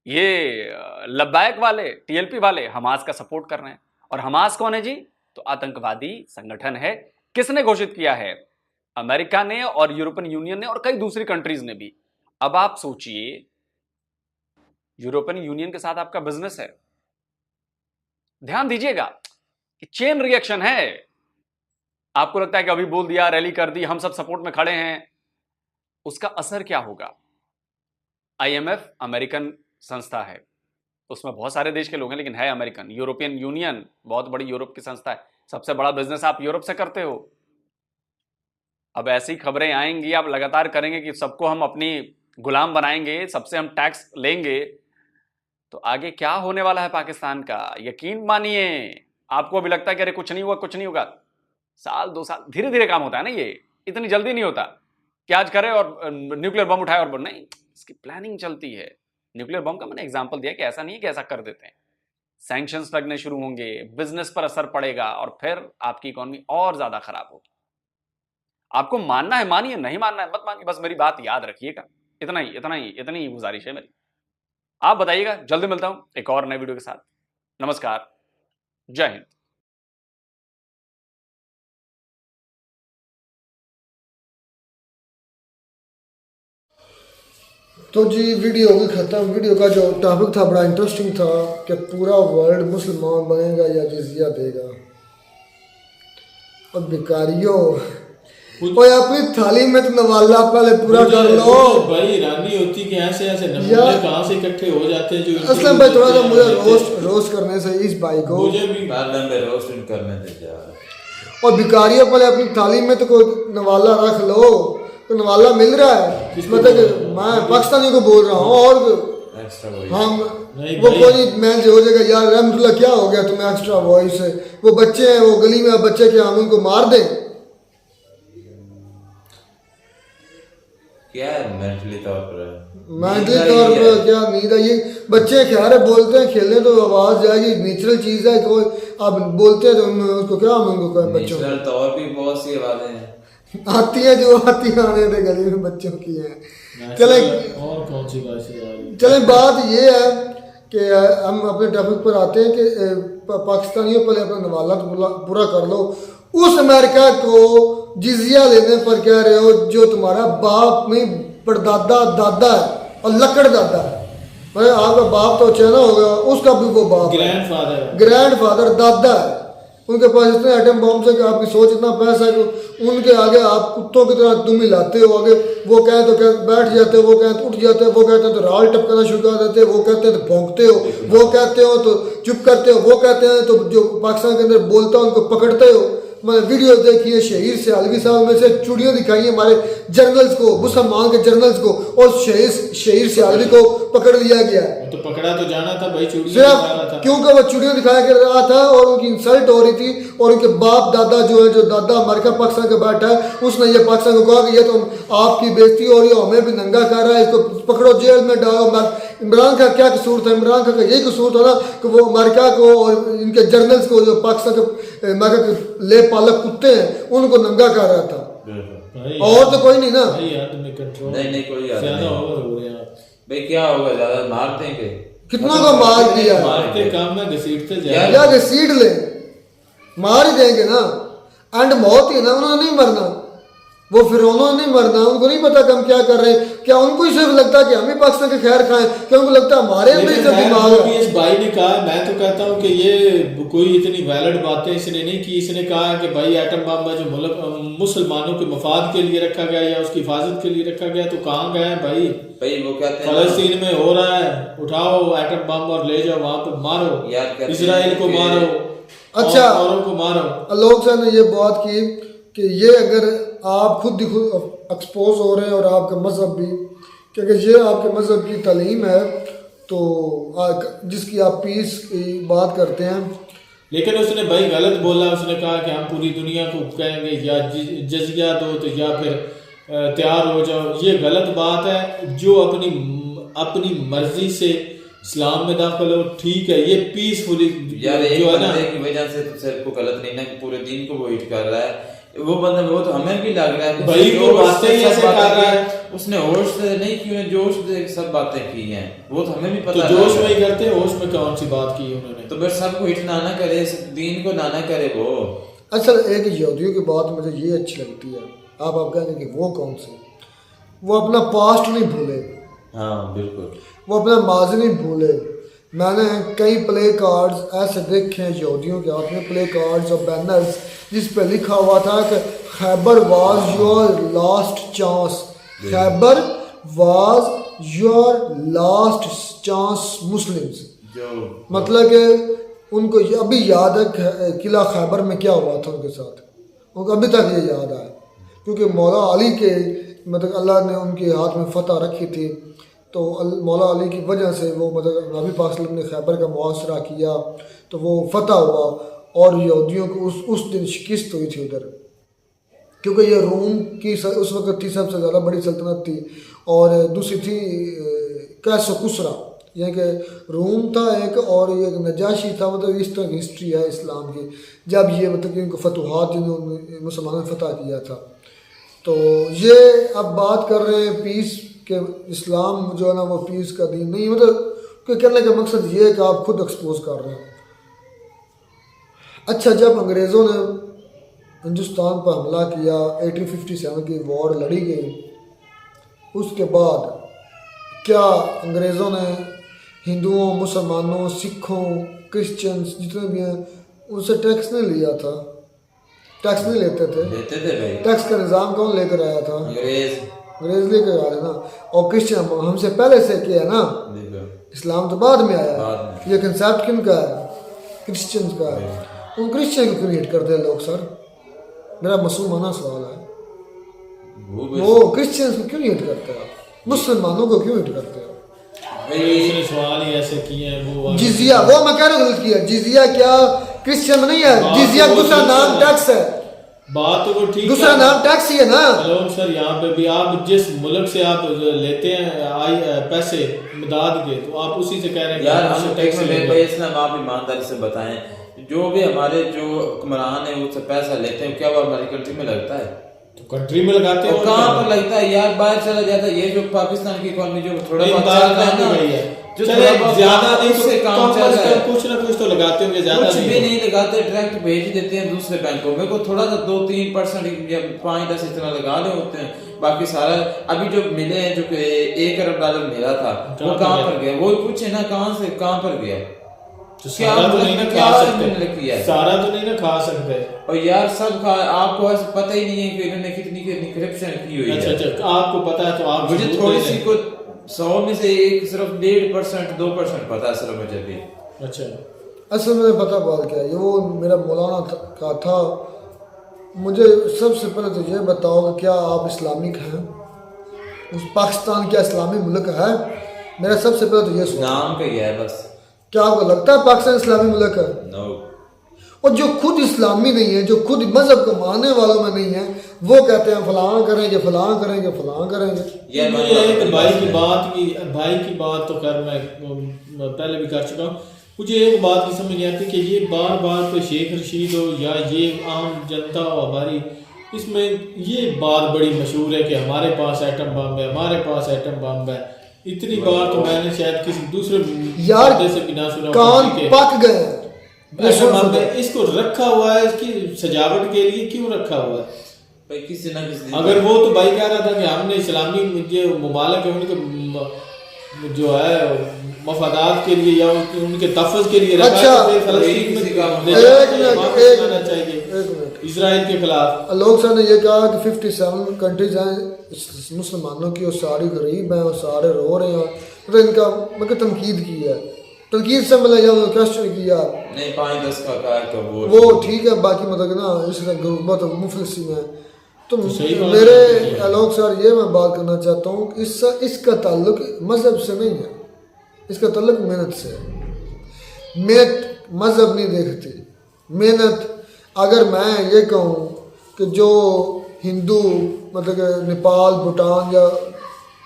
ये लब्बायक वाले, TLP वाले हमास का सपोर्ट कर रहे हैं। और हमास कौन है जी? तो आतंकवादी संगठन है। किसने घोषित किया है? अमेरिका ने और यूरोपियन यूनियन ने और कई दूसरी कंट्रीज ने भी। अब आप सोचिए, यूरोपियन यूनियन के साथ आपका बिजनेस है, ध्यान दीजिएगा कि चेन रिएक्शन है। आपको लगता है कि अभी बोल दिया, रैली कर दी, हम सब सपोर्ट में खड़े हैं, उसका असर क्या होगा? IMF अमेरिकन संस्था है, उसमें बहुत सारे देश के लोग हैं लेकिन है अमेरिकन। यूरोपियन यूनियन बहुत बड़ी यूरोप की संस्था है, सबसे बड़ा बिजनेस आप यूरोप से करते हो। अब ऐसी खबरें आएंगी, आप लगातार करेंगे कि सबको हम अपनी गुलाम बनाएंगे, सबसे हम टैक्स लेंगे, तो आगे क्या होने वाला है पाकिस्तान का, यकीन मानिए आपको अभी लगता है कि अरे कुछ नहीं हुआ कुछ नहीं होगा, साल 2 साल धीरे धीरे काम होता है ना, ये इतनी जल्दी नहीं होता कि आज करे और न्यूक्लियर बम उठाए और नहीं, इसकी प्लानिंग चलती है। न्यूक्लियर बम का मैंने एग्जांपल दिया कि ऐसा नहीं है कि ऐसा कर देते हैं, सैंक्शंस लगने शुरू होंगे, बिजनेस पर असर पड़ेगा और फिर आपकी इकोनॉमी और ज्यादा खराब होगी। आपको मानना है मानिए, नहीं मानना है मत मानिए, बस मेरी बात याद रखिएगा। इतनी ही गुजारिश है मेरी। आप बताइएगा, जल्दी मिलता हूं एक और नए वीडियो के साथ। नमस्कार, जय हिंद। तो जी वीडियो होगी ख़त्म। वीडियो का जो टॉपिक था बड़ा इंटरेस्टिंग था कि पूरा वर्ल्ड मुसलमान बनेगा या जिजिया देगा। और भिखारियों कोई अपनी थाली में तो नवाला पहले पूरा कर लो भाई। ईरानी होती कि ऐसे ऐसे नमूने कहाँ से इकट्ठे हो जाते हैं जो असलम भाई थोड़ा सा मुझे रोस्ट करने से इस भाई को मुझे भी रोस्ट करने दे जा। और भिखारियों पहले अपनी थाली में तो कोई नवाला रख लो, तो नवाला मिल रहा है, मतलब कि मैं पाकिस्तानी को बोल रहा हूँ। और हम वो कोई मैन से हो जाएगा यार रहमतुल्लाह क्या हो गया तुम्हें एक्स्ट्रा वॉइस है, वो बच्चे हैं वो गली में बच्चे के हम उनको मार दें क्या मेंटली तौर पर क्या नींद है। ये बच्चे खैर है बोलते हैं खेलने तो आवाज जाएगी, नेचुरल चीज है। कोई आप बोलते हैं तो उसको क्या हम उनको कहें, बच्चों तौर भी बहुत सी आवाजें हैं आती है जो आती आने थे गली में बच्चों की है। चले और कौन सी चले बात ये है कि हम अपने टॉपिक पर आते हैं कि पाकिस्तानियों पहले अपना नवाला पूरा कर लो। उस अमेरिका को जिजिया लेने पर कह रहे हो जो तुम्हारा बाप नहीं परदादा दादा है और लकड़ दादा है, मतलब आपका बाप तो चैना होगा, उसका भी वो बाप ग्रैंड फादर दादा है। उनके पास इतने एटम बॉम्ब है कि आपकी सोच इतना पैसा है कि उनके आगे आप कुत्तों की तरह तुम हिलाते हो। आगे वो कहें तो बैठ जाते हो, वो कहें तो उठ जाते हो, वो कहते हैं तो राल टपकाना शुरू कर देते हो, वो कहते हैं तो भौंकते हो, वो कहते हो तो चुप करते हो, वो कहते हैं तो जो पाकिस्तान के अंदर बोलता है उनको पकड़ते हो। मैंने वीडियो देखी है शहीद सियालवी साहब में से चूड़ियाँ दिखाई हमारे जर्नल्स को, मुसलमान के जर्नल्स को, और शहीद सियालवी को पकड़ लिया गया है। तो पकड़ा तो जाना था भाई, चूड़ियाँ क्योंकि वो चूड़ियाँ दिखाया कर रहा था और उनकी इंसल्ट हो रही थी। और उनके बाप दादा जो है, जो दादा अमेरिका पाकिस्तान का बैठा है, उसने ये पाकिस्तान को कहा कि ये तो आपकी बेइज्जती हो रही है, हमें भी नंगा कर रहा है, इसको पकड़ो जेल में डालो। इमरान का क्या कसूर था? इमरान का यही कसूर था ना कि वो अमेरिका को और इनके जर्नल्स को, जो पाकिस्तान के अमेरिका के ले पालक कुत्ते हैं, उनको नंगा कर रहा था। और तो कोई नहीं ना नहीं कोई भाई क्या होगा, ज्यादा मारते हैं कितनों को मार दिया, मारते काम में घसीटते या घसीट ले, मार ही देंगे ना। एंड मौत ही ना, उन्होंने नहीं मरना, वो फिर उन्होंने नहीं मरना। उनको नहीं पता कि हम क्या कर रहे हैं। क्या उनको ही सिर्फ लगता है कि हम ही पाकिस्तान के खैर खाएं? क्या उनको लगता है हमारे अंदर ही सब दिमाग है? इस भाई ने कहा, मैं तो कहता हूँ कि ये कोई इतनी वैलिड बातें इसने नहीं की। इसने कहा कि भाई एटम बम जो मुल्क मुसलमानों के मफाद के लिए रखा गया या उसकी हिफाजत के लिए रखा गया, तो कहाँ गए हैं भाई? वो कहते हैं फलस्तीन में हो रहा है, उठाओ एटम बम और ले जाओ वहां पर मारो, इसराइल को मारो, अच्छा औरों को मारो। लोग ने ये बात की कि ये अगर आप खुद एक्सपोज हो रहे हैं और आपका मज़हब भी, क्योंकि ये आपके मज़हब की तालीम है तो जिसकी आप पीस की बात करते हैं। लेकिन उसने भाई गलत बोला। उसने कहा कि हम पूरी दुनिया को कहेंगे या जजिया दो तो या फिर तैयार हो जाओ। ये गलत बात है। जो अपनी मर्जी से इस्लाम में दाखिल हो, ठीक है, ये पीसफुली यार जो है ना की वजह से तो सिर्फ को गलत नहीं ना कि पूरे दिन को वो हिट कर रहा है। वो बंदा वो तो हमें भी लग रहा है भाई वो बातें ऐसे कर रहा है। उसने होश से नहीं की, जोश से सब बातें की हैं, वो तो हमें भी पता है। तो जोश में ही करते, होश में कौन सी बात की उन्होंने? तो बस सबको हिट ना करे, दीन को ना करे वो। अच्छा, एक यहूदियों की बात मुझे ये अच्छी लगती है। आप कहेंगे कि वो कौन सी? वो अपना पास्ट नहीं भूले। हाँ बिल्कुल, वो अपना माजी नहीं भूले। मैंने कई प्ले कार्ड्स ऐसे देखे हैं यहूदियों के हाथ में, प्ले कार्ड्स और बैनर्स जिस पे लिखा हुआ था कि Khyber was your last chance, Khyber was your last chance Muslims. मतलब कि उनको अभी याद है किला खैबर में क्या हुआ था उनके साथ, उनको अभी तक ये याद आया, क्योंकि मौला अली के मतलब अल्लाह ने उनके हाथ में फतह रखी थी। तो मौला अली की वजह से वो मतलब नबी पाक सल्लल्लाहु अलैहि वसल्लम ने खैबर का मुआसरा किया तो वो फतह हुआ और यहूदियों को उस दिन शिकस्त हुई थी उधर, क्योंकि ये रोम की उस वक्त थी सबसे ज़्यादा बड़ी सल्तनत थी। और दूसरी थी कैसो कुसरा, यानी कि रोम था एक, और ये नजाशी था। मतलब इस तरह की हिस्ट्री है इस्लाम की, जब ये मतलब कि इनको फतुहात जिन्होंने मुसलमानों ने फतह किया था। तो ये अब बात कर रहे हैं पीस के, इस्लाम जो है ना वो पीस का दीन नहीं, मतलब कि कहने का मकसद ये है कि आप खुद एक्सपोज कर रहे हैं। अच्छा, जब अंग्रेज़ों ने हिंदुस्तान पर हमला किया, 1857 की वॉर लड़ी गई, उसके बाद क्या अंग्रेज़ों ने हिंदुओं, मुसलमानों, सिखों, क्रिश्चियंस जितने भी हैं उनसे टैक्स नहीं लिया था? टैक्स नहीं लेते थे भाई। टैक्स का निज़ाम कौन लेकर आया था? अंग्रेज लेकर आ रहे ना। और क्रिश्चियन हमसे पहले से किया है ना, इस्लाम तो बाद में आया। ये कंसेप्ट किन का है? क्रिश्चियंस का है। उन क्रिश्चियन को क्यों हेट करते हैं लोग सर? मेरा मासूमाना सवाल है, वो क्रिश्चियंस को क्यों हेट करते हैं? मुसलमानों को क्यों हेट करते हैं? इसने सवाल ही ऐसे किए हैं वो जिजिया, वो मैं कह रहा हूँ गलत किया। जिजिया क्या क्रिश्चियन में नहीं है? जिजिया दूसरा नाम टैक्स है। बात तो वो ठीक, दूसरा नाम टैक्स ही है ना। हेलो सर, यहाँ पे भी आप जिस मुल्क से आप लेते हैं पैसे इमदाद के, तो आप उसी से कह रहे हैं यार हम टैक्स लेते हैं। इसलिए आप ईमानदारी से बताएं, जो भी हमारे जो हुक्मरान है उससे पैसा लेते हैं, क्या वो हमारी कंट्री में लगता है? तो कंट्री में लगाते हैं, कहाँ पर लगता है यार? बाहर चला जाता है। ये जो पाकिस्तान की इकोनॉमी जो थोड़ा बहुत चलता है ना, जो ज्यादा नहीं उससे काम चल रहा है, कुछ ना कुछ तो लगाते होंगे, ज्यादा कुछ भी नहीं लगाते, डायरेक्ट भेज देते हैं दूसरे बैंकों में। को थोड़ा सा 2-3% या 5-10 इतना लगा रहे होते हैं, बाकी सारा अभी जो मिले हैं, जो $1 अरब मिला था, वो कहाँ पर गया? वो पूछे ना, कहाँ से कहाँ पर गया? तो सारा तो नहीं ना खा सकते, सारा तो नहीं ना खा सकते। और यार सब खा, आपको ऐसा पता ही नहीं है कि इन्होंने कितनी करप्शन की हुई है। अच्छा, आपको पता है तो आप मुझे थोड़ी सी को 100 में से एक सिर्फ 1.5% 2% पता है सिर्फ मुझे भी। अच्छा, असल में पता बात क्या है, ये वो मेरा मौलाना का था। मुझे सबसे पहले तो ये बताओ कि क्या आप इस्लामिक हैं? उस पाकिस्तान क्या इस्लामी मुल्क है? मेरा सबसे पहले तो ये सवाल नाम का ही है बस। क्या आपको लगता है पाकिस्तान इस्लामी मुल्क है? नो। और जो खुद इस्लामी नहीं है, जो खुद मजहब को मानने वालों में नहीं है, वो कहते हैं फलां करेंगे, फलां करेंगे, फलां करेंगे। ये भाई की बात तो कर मैं पहले भी कर चुका हूँ। मुझे एक बात की समझ नहीं आती कि ये बार बार पे शेख रशीद हो या ये आम जनता हो हमारी, इसमें ये बात बड़ी मशहूर है कि हमारे पास एटम बम है, हमारे पास एटम बम है। इतनी बार तो मैंने शायद किसी दूसरे यार से भी ना सुना। कान पक गए। इसको रखा हुआ है, इसकी सजावट के लिए क्यों रखा हुआ है? भाई किसी ना किसी अगर वो तो भाई कह रहा था कि हमने इस्लामी जो ममालिक है उनके जो है मफादात के लिए या उनके तहफ़्फ़ुज़ के लिए रखा। अच्छा, इजराइल के खिलाफ लोग सर ने ये कहा कि 57 कंट्रीज हैं मुसलमानों की और सारी गरीब हैं और सारे रो रहे हैं। तो इनका मतलब तनकीद की है, तनकीद से मतलब क्वेश्चन किया नहीं 5-10 का कहा तो वो ठीक है, बाकी मतलब ना इस गुरबत और मुफलिसी में। तो मेरे लोग सर ये मैं बात करना चाहता हूँ, इसका ताल्लुक मज़हब से नहीं है, इसका ताल्लुक मेहनत से है। मेहनत मज़हब नहीं देखती, मेहनत। अगर मैं ये कहूँ कि जो हिंदू मतलब नेपाल, भूटान या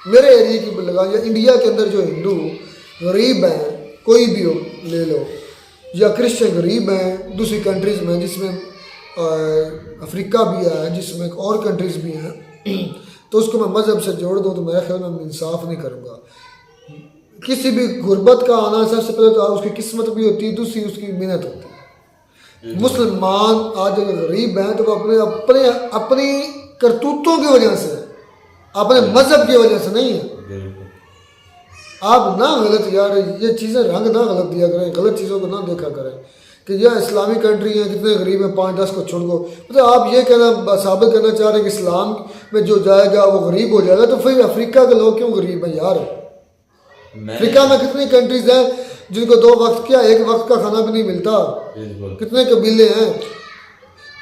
मेरे एरिया की लगा या इंडिया के अंदर जो हिंदू गरीब हैं, कोई भी हो ले लो, या क्रिश्चियन गरीब हैं दूसरी कंट्रीज़ में, जिसमें अफ्रीका भी है, जिसमें और कंट्रीज़ भी हैं, तो उसको मैं मज़हब से जोड़ दूँ तो मेरे ख्याल में इंसाफ नहीं करूँगा। किसी भी गुर्बत का आना सबसे पहले तो उसकी किस्मत भी होती है, दूसरी उसकी मेहनत होती है। मुसलमान आज अगर गरीब हैं तो वो अपनी करतूतों की वजह से, अपने मज़हब की वजह से नहीं है। आप ना गलत यार ये चीज़ें रंग ना गलत दिया करें, गलत चीज़ों को ना देखा करें कि यह इस्लामिक कंट्री है, कितने गरीब हैं, 5-10 को छोड़ दो। मतलब आप ये कहना साबित करना चाह रहे हैं कि इस्लाम में जो जाएगा वो गरीब हो जाएगा, तो फिर अफ्रीका के लोग क्यों गरीब हैं यार? अफ्रीका में कितनी कंट्रीज हैं जिनको 2 वक्त क्या 1 वक्त का खाना भी नहीं मिलता। कितने कबीले हैं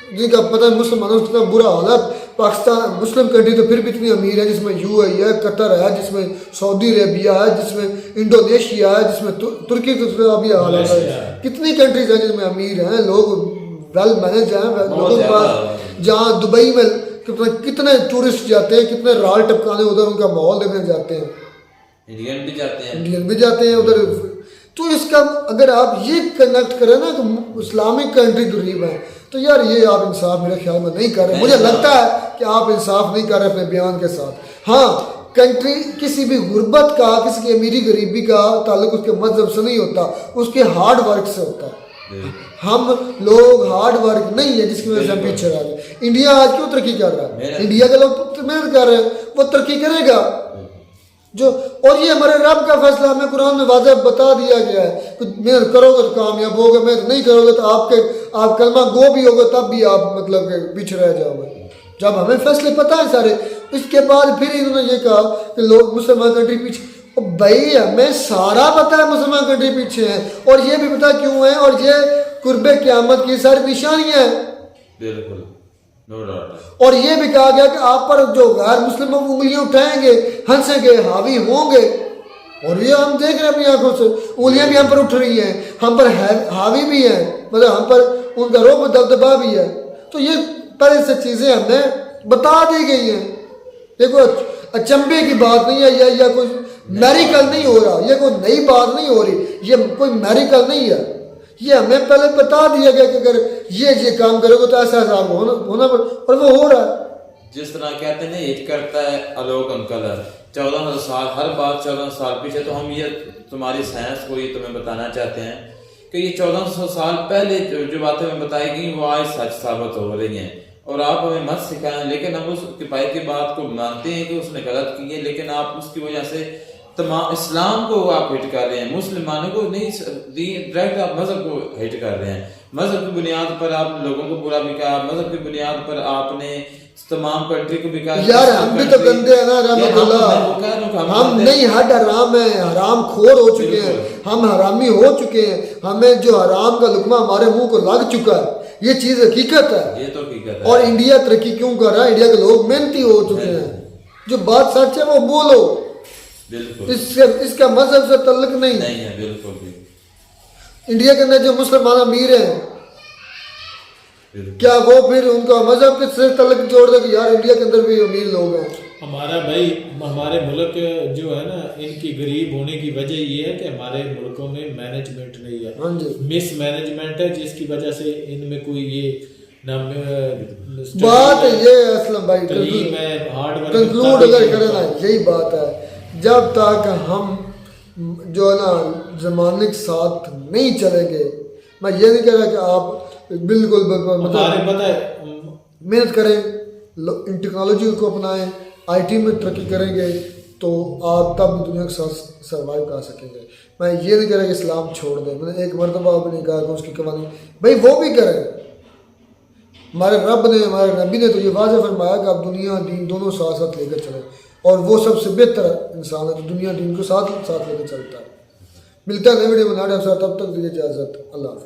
जिनका पता है मुसलमानों का कितना बुरा हाल है। पाकिस्तान मुस्लिम कंट्री तो फिर भी इतनी अमीर है, जिसमें यूएई है, कतर है, जिसमें सऊदी अरेबिया है, जिसमें इंडोनेशिया है, जिसमें तुर्की तो अभी हाल है। कितनी कंट्रीज हैं जिसमें अमीर हैं लोग, वेल मैनेज हैं लोगों के पास। जहाँ दुबई में कितने टूरिस्ट जाते हैं, कितने राल टपकाने उधर उनका माहौल देखने जाते हैं, इंडियन भी जाते हैं उधर। तो इसका अगर आप ये कनेक्ट करें ना कि इस्लामिक कंट्री गरीब है, तो यार ये आप इंसाफ मेरे ख्याल में नहीं कर रहे। मुझे लगता है कि आप इंसाफ नहीं कर रहे अपने बयान के साथ। हाँ, कंट्री किसी भी गुर्बत का, किसी की अमीरी गरीबी का ताल्लुक उसके मजहब से नहीं होता, उसके हार्ड वर्क से होता है। हम लोग हार्ड वर्क नहीं है जिसकी वजह से हम पीछे रह गए। इंडिया आज क्यों तरक्की कर रहा है? इंडिया के लोग मेहनत कर रहे हैं, वो तरक्की करेगा जो। और ये हमारे रब का फैसला, हमें कुरान में वाज़ह बता दिया गया है कि मेहनत करोगे तो कामयाब होगे, मेहनत नहीं करोगे तो आप कलमा गो भी होगे तब भी आप मतलब के पीछे रह जाओगे। जब हमें फैसले पता है सारे, इसके बाद फिर इन्होंने ये कहा कि लोग मुसलमान कंट्री पीछे। भाई हमें सारा पता है मुसलमान कंट्री पीछे हैं, और ये भी पता क्यों है, और ये कुर्बे क़यामत की सारी निशानियां हैं। बिल्कुल, नो डाउट। और ये भी कहा गया कि आप पर जो गैर मुस्लिम उंगलियां उठाएंगे, हंसेंगे, हावी होंगे। और ये हम देख रहे हैं अपनी आंखों से, उंगलियां भी हम पर उठ रही हैं, हम पर हावी भी हैं, मतलब हम पर उनका रोब दबदबा भी है। तो ये तरह से चीज़ें हमें बता दी गई हैं। देखो अचंभे की बात नहीं है, या कोई मेरिकल नहीं हो रहा, ये कोई नई बात नहीं हो रही, ये कोई मेरिकल नहीं है। ये हमें पहले बता दिया गया कि अगर ये काम करोगे तो ऐसा हिसाब होना और वो हो रहा है। जिस तरह कहते हैं ना, हिट करता है आलोक अंकल 1400 साल, हर बात 1400 साल पीछे। तो हम ये तुम्हारी साइंस को ये तुम्हें बताना चाहते हैं कि ये 1400 साल पहले जो बातें हमें बताई गई वो आज सच साबित हो रही हैं। और आप हमें मत सिखाएं, लेकिन हम उस किफायत की बात को मानते हैं कि उसने गलत की है, लेकिन आप उसकी वजह से तमाम इस्लाम को आप हिट कर रहे हैं, मुसलमानों को नहीं, डायरेक्ट आप मजहब को हिट कर रहे हैं। मजहब की बुनियाद पर आप लोगों को बुरा भी कहा, मजहब की बुनियाद पर आपने तमाम कंट्री को भी कहा। यार हम भी तो गंदे हैं ना रहमतुल्लाह, हम नहीं हद हराम है, हराम खोर हो चुके हैं, हम हरामी हो चुके हैं, हमें जो हराम का लुकमा हमारे मुंह को लग चुका है, ये चीज हकीकत है। ये तो हकीकत है। और इंडिया तरक्की क्यों कर रहा है? इंडिया के लोग मेहनती हो चुके हैं, जो बात सच है वो बोलो। बिल्कुल, इसका मजहब से तल्लुक नहीं है। बिल्कुल भी। इंडिया के अंदर जो मुसलमान अमीर हैं, क्या वो फिर उनका मजहब से तल्लुक जोड़ दे कि यार इंडिया के अंदर भी अमीर लोग हैं? हमारा भाई, हमारे मुल्क जो है ना, इनकी गरीब होने की वजह ये है कि हमारे मुल्कों में मैनेजमेंट नहीं है, मिस मैनेजमेंट है, जिसकी वजह से इनमें कोई ये बात ये असलम भाई कंक्लूड अगर करें ना, यही बात है। जब तक हम जो है ना ज़माने के साथ नहीं चलेंगे, मैं ये नहीं कह रहा कि आप बिल्कुल मतलब मेहनत करें, इन टेक्नोलॉजी को अपनाएं, आईटी में तरक्की करेंगे तो आप तब दुनिया के साथ सर्वाइव कर सकेंगे। मैं ये नहीं कह रहा कि इस्लाम छोड़ दें, मैंने एक मरतबा भी नहीं कहा कि उसकी कमानी भाई वो भी करें। हमारे रब ने, हमारे नबी ने तो ये वाज़ेह फरमाया कि आप दुनिया दीन दोनों साथ साथ लेकर चलें, और वो सबसे बेहतर इंसान है जो दुनिया दीन को साथ साथ लेकर चलता है। मिलता है नई वीडियो में, तब तक दीजिए इजाज़त, अल्लाह हाफ़िज़।